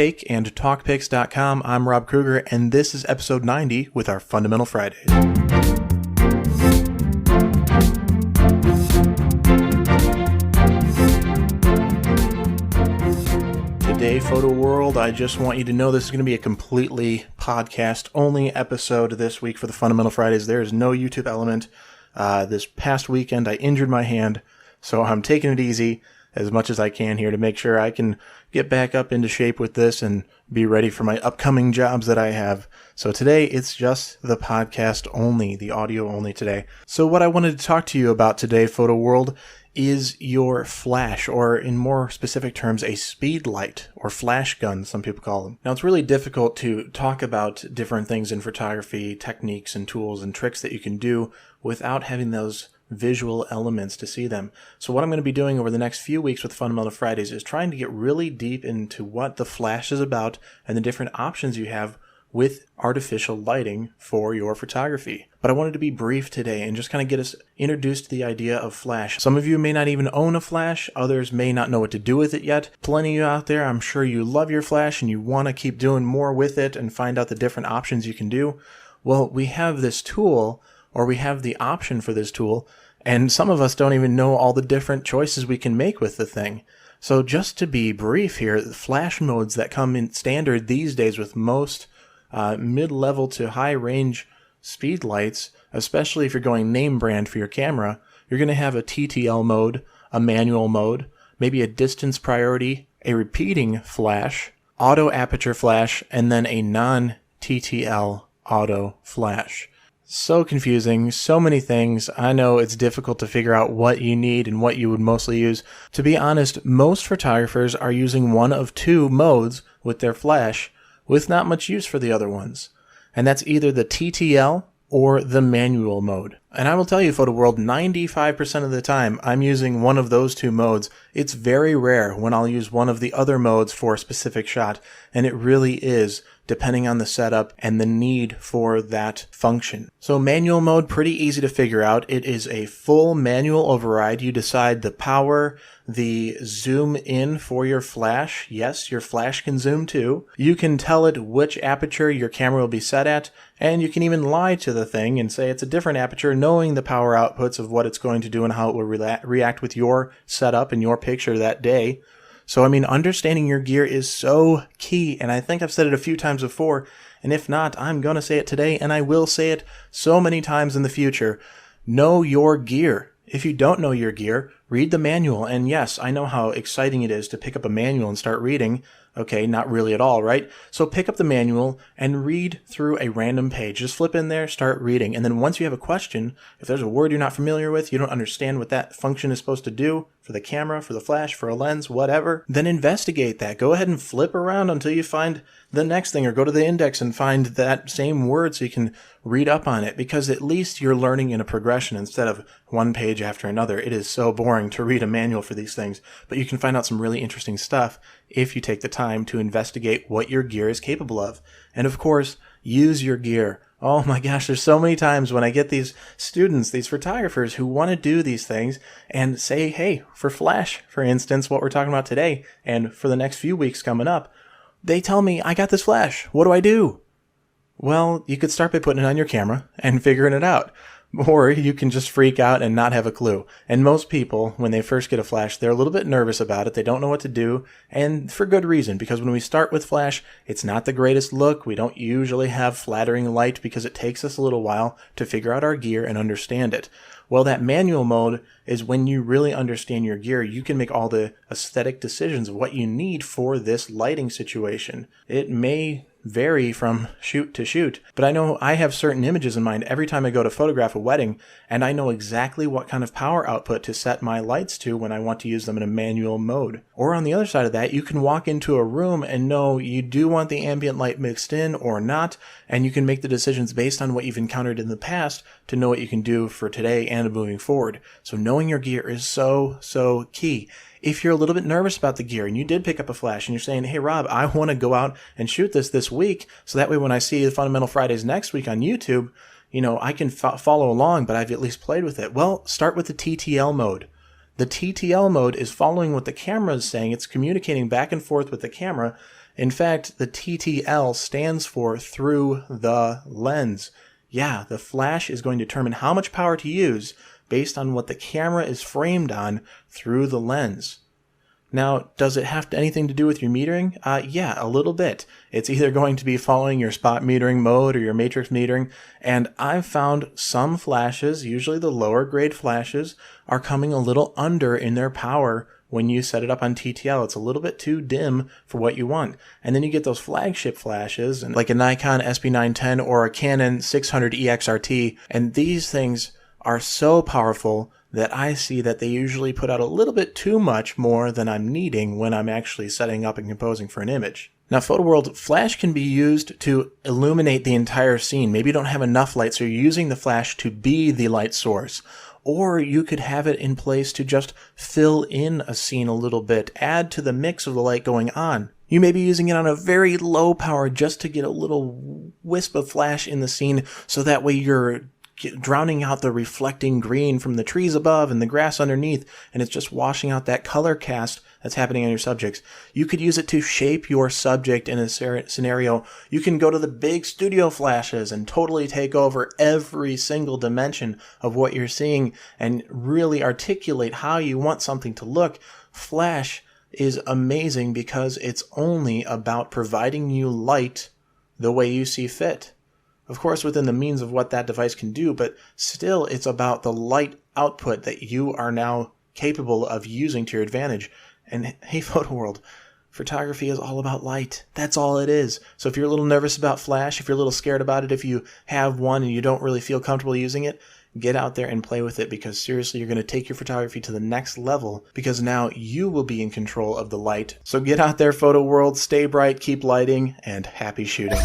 takeandtalkpics.com. I'm Rob Kruger, and this is episode 90 with our Fundamental Fridays. Today, photo world, I just want you to know this is going to be a completely podcast-only episode this week for the Fundamental Fridays. There is no YouTube element. This past weekend, I injured my hand, so I'm taking it easy as much as I can here to make sure I can get back up into shape with this and be ready for my upcoming jobs that I have. So today, it's just the podcast only, the audio only today. So what I wanted to talk to you about today, photo world, is your flash, or in more specific terms, a speed light, or flash gun, some people call them. Now, it's really difficult to talk about different things in photography, techniques and tools and tricks that you can do without having those visual elements to see them. So what I'm going to be doing over the next few weeks with Fundamental Fridays is trying to get really deep into what the flash is about and the different options you have with artificial lighting for your photography. But I wanted to be brief today and just kind of get us introduced to the idea of flash. Some of you may not even own a flash. Others may not know what to do with it yet. Plenty of you out there, I'm sure you love your flash and you want to keep doing more with it and find out the different options you can do. Well, we have this tool, or we have the option for this tool, and some of us don't even know all the different choices we can make with the thing. So just to be brief here, the flash modes that come in standard these days with most mid-level to high-range speed lights, especially if you're going name brand for your camera, you're going to have a TTL mode, a manual mode, maybe a distance priority, a repeating flash, auto aperture flash, and then a non-TTL auto flash. So confusing, so many things. I know it's difficult to figure out what you need and what you would mostly use. To be honest, most photographers are using one of two modes with their flash, with not much use for the other ones. And that's either the TTL or the manual mode. And I will tell you, photo world, 95% of the time I'm using one of those two modes. It's very rare when I'll use one of the other modes for a specific shot, and it really is depending on the setup and the need for that function. So manual mode, pretty easy to figure out. It is a full manual override. You decide the power, the zoom in for your flash. Yes, your flash can zoom too. You can tell it which aperture your camera will be set at, and you can even lie to the thing and say it's a different aperture, knowing the power outputs of what it's going to do and how it will react with your setup and your picture that day. So, I mean, understanding your gear is so key, and I think I've said it a few times before, and if not, I'm going to say it today, and I will say it so many times in the future. Know your gear. If you don't know your gear, read the manual, and yes, I know how exciting it is to pick up a manual and start reading. Okay, not really at all, right? So pick up the manual and read through a random page. Just flip in there, start reading, and then once you have a question, if there's a word you're not familiar with, you don't understand what that function is supposed to do for the camera, for the flash, for a lens, whatever, then investigate that. Go ahead and flip around until you find the next thing, or go to the index and find that same word so you can read up on it, because at least you're learning in a progression instead of one page after another. It is so boring to read a manual for these things, but you can find out some really interesting stuff if you take the time to investigate what your gear is capable of. And of course, use your gear. Oh my gosh, there's so many times when I get these students, these photographers who want to do these things and say, hey, for flash, for instance, what we're talking about today, and for the next few weeks coming up, they tell me, I got this flash. What do I do? Well, you could start by putting it on your camera and figuring it out. Or you can just freak out and not have a clue. And most people, when they first get a flash, they're a little bit nervous about it. They don't know what to do, and for good reason, because when we start with flash, it's not the greatest look. We don't usually have flattering light because it takes us a little while to figure out our gear and understand it. Well, that manual mode is when you really understand your gear. You can make all the aesthetic decisions of what you need for this lighting situation. It may vary from shoot to shoot, but I know I have certain images in mind every time I go to photograph a wedding, and I know exactly what kind of power output to set my lights to when I want to use them in a manual mode. Or on the other side of that, you can walk into a room and know you do want the ambient light mixed in or not, and you can make the decisions based on what you've encountered in the past to know what you can do for today and moving forward. So knowing your gear is so key. If you're a little bit nervous about the gear and you did pick up a flash and you're saying, hey, Rob, I want to go out and shoot this week, so that way when I see the Fundamental Fridays next week on YouTube, I can follow along, but I've at least played with it. Well, start with the TTL mode. The TTL mode is following what the camera is saying. It's communicating back and forth with the camera, In fact, the TTL stands for through the lens. Yeah, the flash is going to determine how much power to use based on what the camera is framed on through the lens. Now, does it have anything to do with your metering? Yeah, a little bit. It's either going to be following your spot metering mode or your matrix metering, and I've found some flashes, usually the lower grade flashes, are coming a little under in their power when you set it up on TTL. It's a little bit too dim for what you want. And then you get those flagship flashes, like a Nikon SB910 or a Canon 600 EXRT, and these things are so powerful that I see that they usually put out a little bit too much more than I'm needing when I'm actually setting up and composing for an image. Now, Photo World, flash can be used to illuminate the entire scene. Maybe you don't have enough light, so you're using the flash to be the light source. Or you could have it in place to just fill in a scene a little bit, add to the mix of the light going on. You may be using it on a very low power just to get a little wisp of flash in the scene, so that way you're drowning out the reflecting green from the trees above and the grass underneath, and it's just washing out that color cast that's happening on your subjects. You could use it to shape your subject in a scenario. You can go to the big studio flashes and totally take over every single dimension of what you're seeing and really articulate how you want something to look. Flash is amazing because it's only about providing you light the way you see fit. Of course, within the means of what that device can do, but still it's about the light output that you are now capable of using to your advantage. And hey, Photo World, photography is all about light. That's all it is. So if you're a little nervous about flash, if you're a little scared about it, if you have one and you don't really feel comfortable using it, get out there and play with it, because seriously, you're going to take your photography to the next level, because now you will be in control of the light. So get out there, Photo World, stay bright, keep lighting, and happy shooting.